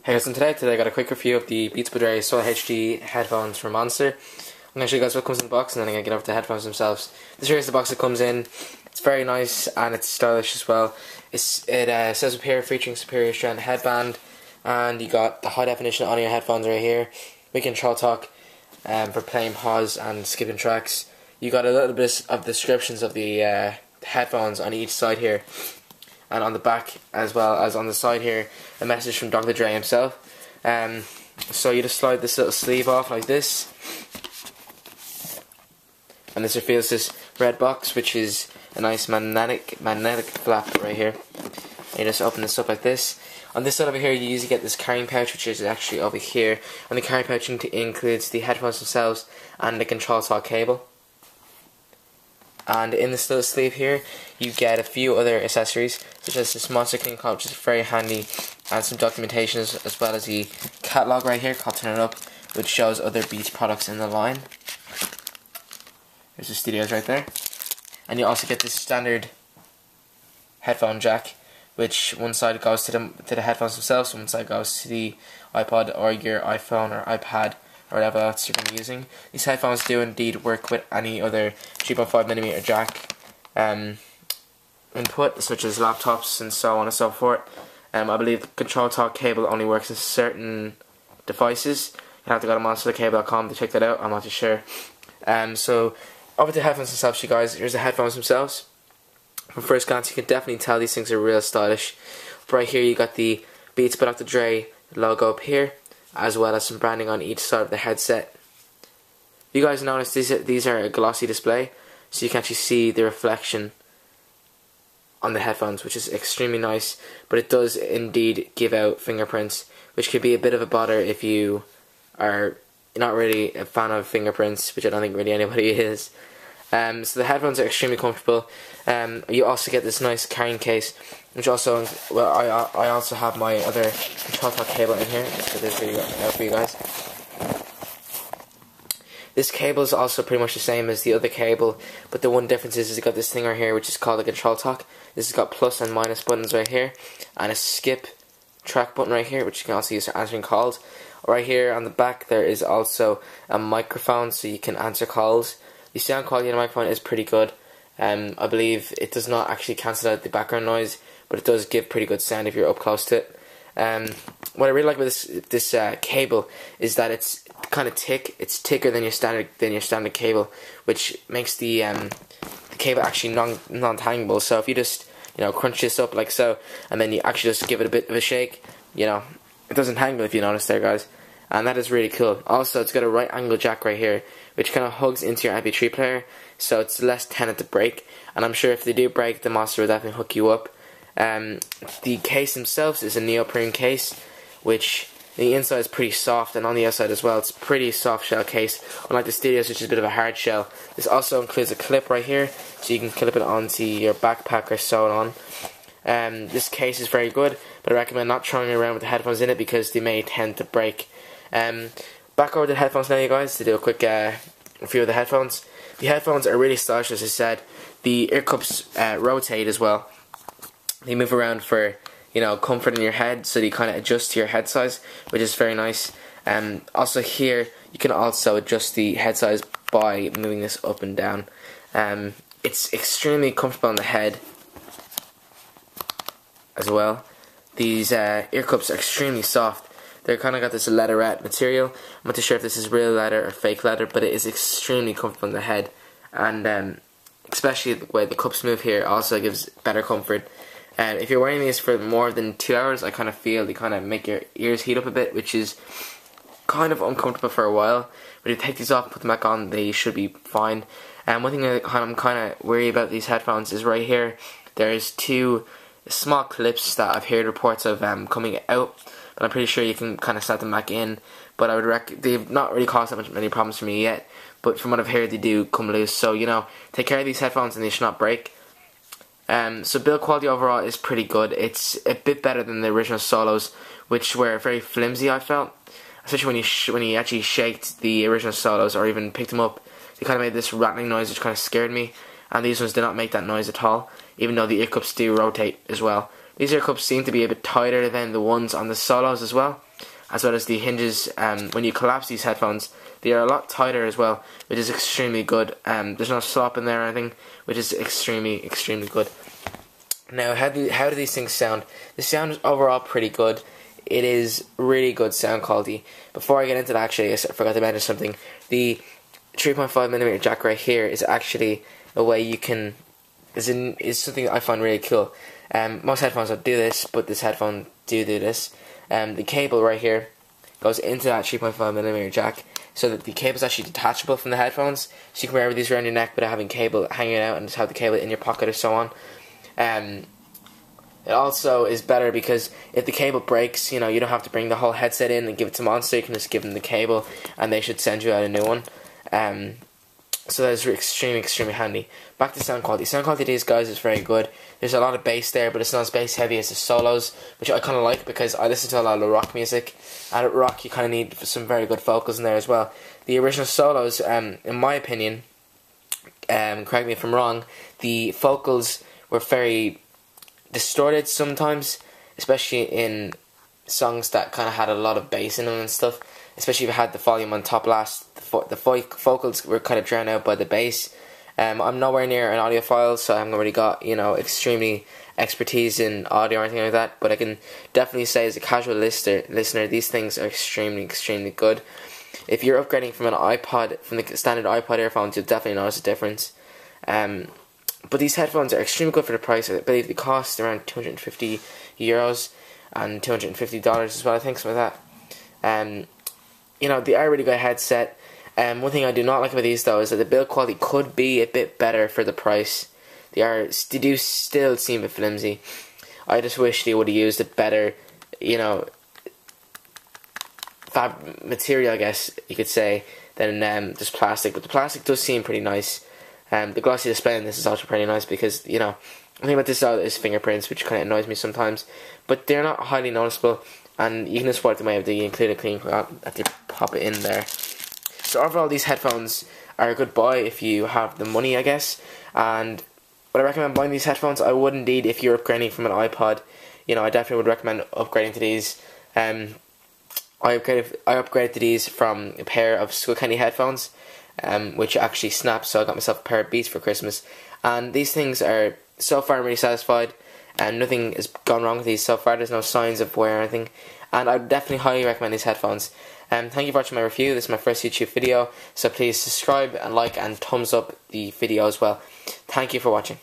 Hey guys, and today I got a quick review of the Beats by Dre Solar HD headphones from Monster. I'm going to show you guys what comes in the box, and then I'm going to get over to the headphones themselves. This here is the box it comes in. It's very nice and it's stylish as well. It says up here, featuring Superior Strand headband, and you got the high definition on your headphones right here. We can control talk for playing pause and skipping tracks. You got a little bit of descriptions of the headphones on each side here. And on the back, as well as on the side here, a message from Dr. Dre himself. So you just slide this little sleeve off like this, and this reveals this red box, which is a nice magnetic flap right here. And you just open this up like this. On this side over here, you usually get this carrying pouch, which is actually over here. And the carrying pouch includes the headphones themselves and the control talk cable. And in this little sleeve here, you get a few other accessories, such as this Monster King card, which is very handy, and some documentation as well as the catalog right here called Turn It Up, which shows other Beats products in the line. There's the studios right there. And you also get this standard headphone jack, which one side goes to the headphones themselves, one side goes to the iPod or your iPhone or iPad, or whatever else you're going to be using. These headphones do indeed work with any other 3.5mm jack input, such as laptops and so on and so forth. I believe the control talk cable only works in certain devices. You have to go to monstercable.com to check that out. I'm not too sure. So over to the headphones themselves, you guys. Here's the headphones themselves. From first glance, you can definitely tell these things are real stylish. But right here, you got the Beats by Dr. Dre logo up here, as well as some branding on each side of the headset. You guys notice these are a glossy display, so you can actually see the reflection on the headphones, which is extremely nice, but it does indeed give out fingerprints, which could be a bit of a bother if you are not really a fan of fingerprints, which I don't think really anybody is. So the headphones are extremely comfortable. You also get this nice carrying case, which also, well, I also have my other control talk cable in here, so this video out for you guys. This cable is also pretty much the same as the other cable, but the one difference is it's got this thing right here, which is called the control talk. This has got plus and minus buttons right here, and a skip track button right here, which you can also use for answering calls. Right here on the back there is also a microphone, so you can answer calls. The sound quality of the microphone is pretty good. I believe it does not actually cancel out the background noise, but it does give pretty good sound if you're up close to it. What I really like about this cable is that it's kind of thick. It's thicker than your standard cable, which makes the cable actually non-tangable. So if you just crunch this up like so, and then you actually just give it a bit of a shake, it doesn't tangle, if you notice there, guys. And that is really cool. Also, it's got a right angle jack right here, which kind of hugs into your MP3 player, so it's less tended to break. And I'm sure if they do break, the Monster will definitely hook you up. The case themselves is a neoprene case, which the inside is pretty soft, and on the outside as well, it's a pretty soft shell case, unlike the Studios, which is a bit of a hard shell. This also includes a clip right here, so you can clip it onto your backpack or sew it on. This case is very good, but I recommend not throwing it around with the headphones in it because they may tend to break. Back over to the headphones now, you guys, to do a quick review of the headphones. The headphones are really stylish, as I said. The ear cups rotate as well. They move around for comfort in your head, so they kind of adjust to your head size, which is very nice. Also here, you can also adjust the head size by moving this up and down. It's extremely comfortable on the head as well. These ear cups are extremely soft. They're kind of got this leatherette material. I'm not too sure if this is real leather or fake leather, but it is extremely comfortable on the head, and especially the way the cups move here also gives better comfort. And if you're wearing these for more than 2 hours, I kind of feel they kind of make your ears heat up a bit, which is kind of uncomfortable for a while. But if you take these off and put them back on, they should be fine. And one thing that I'm kind of worried about these headphones is right here, there's two small clips that I've heard reports of coming out, but I'm pretty sure you can kind of set them back in. But I would they've not really caused many problems for me yet, but from what I've heard, they do come loose. So take care of these headphones and they should not break. So build quality overall is pretty good. It's a bit better than the original Solos, which were very flimsy, I felt. Especially when you actually shaked the original Solos or even picked them up, they kind of made this rattling noise, which kind of scared me. And these ones did not make that noise at all, even though the ear cups do rotate as well. These ear cups seem to be a bit tighter than the ones on the Solos as well as the hinges. When you collapse these headphones, they are a lot tighter as well, which is extremely good. There's no slop in there or anything, which is extremely good. Now, how do these things sound? The sound is overall pretty good. It is really good sound quality. Before I get into that, actually, I forgot to mention something. The 3.5mm jack right here is actually a way you can is something that I find really cool. Most headphones don't do this, but this headphone do this. The cable right here goes into that 3.5mm jack, so that the cable is actually detachable from the headphones, so you can wear these around your neck without having cable hanging out and just have the cable in your pocket or so on. It also is better because if the cable breaks, you don't have to bring the whole headset in and give it to Monster. You can just give them the cable and they should send you out a new one. So that is extremely handy. Back to sound quality. Sound quality of these guys is very good. There's a lot of bass there, but it's not as bass heavy as the Solos, which I kind of like because I listen to a lot of rock music, and at rock you kind of need some very good vocals in there as well. The original Solos, in my opinion, correct me if I'm wrong, the vocals were very distorted sometimes, especially in songs that kind of had a lot of bass in them and stuff. Especially if it had the volume on top last, the vocals were kind of drowned out by the bass. I'm nowhere near an audiophile, so I haven't really got extremely expertise in audio or anything like that. But I can definitely say, as a casual listener, these things are extremely good. If you're upgrading from an iPod, from the standard iPod earphones, you'll definitely notice a difference. But these headphones are extremely good for the price. I believe they cost around €250 and $250 as well, I think, something like that. They are a really good headset. One thing I do not like about these, though, is that the build quality could be a bit better for the price. They do still seem a bit flimsy. I just wish they would have used a better, material, I guess you could say, than just plastic. But the plastic does seem pretty nice. The glossy display on this is also pretty nice because, the thing about this is fingerprints, which kind of annoys me sometimes. But they're not highly noticeable, and you can just wipe them away if you include a clean cloth that you pop it in there. So overall, these headphones are a good buy if you have the money, I guess. And would I recommend buying these headphones? I would indeed if you're upgrading from an iPod. I definitely would recommend upgrading to these. I upgraded to these from a pair of Skullcandy headphones, which actually snapped, so I got myself a pair of Beats for Christmas. And these things are, so far I'm really satisfied, and nothing has gone wrong with these so far. There's no signs of wear or anything, and I definitely highly recommend these headphones. Thank you for watching my review. This is my first YouTube video, so please subscribe and like and thumbs up the video as well. Thank you for watching.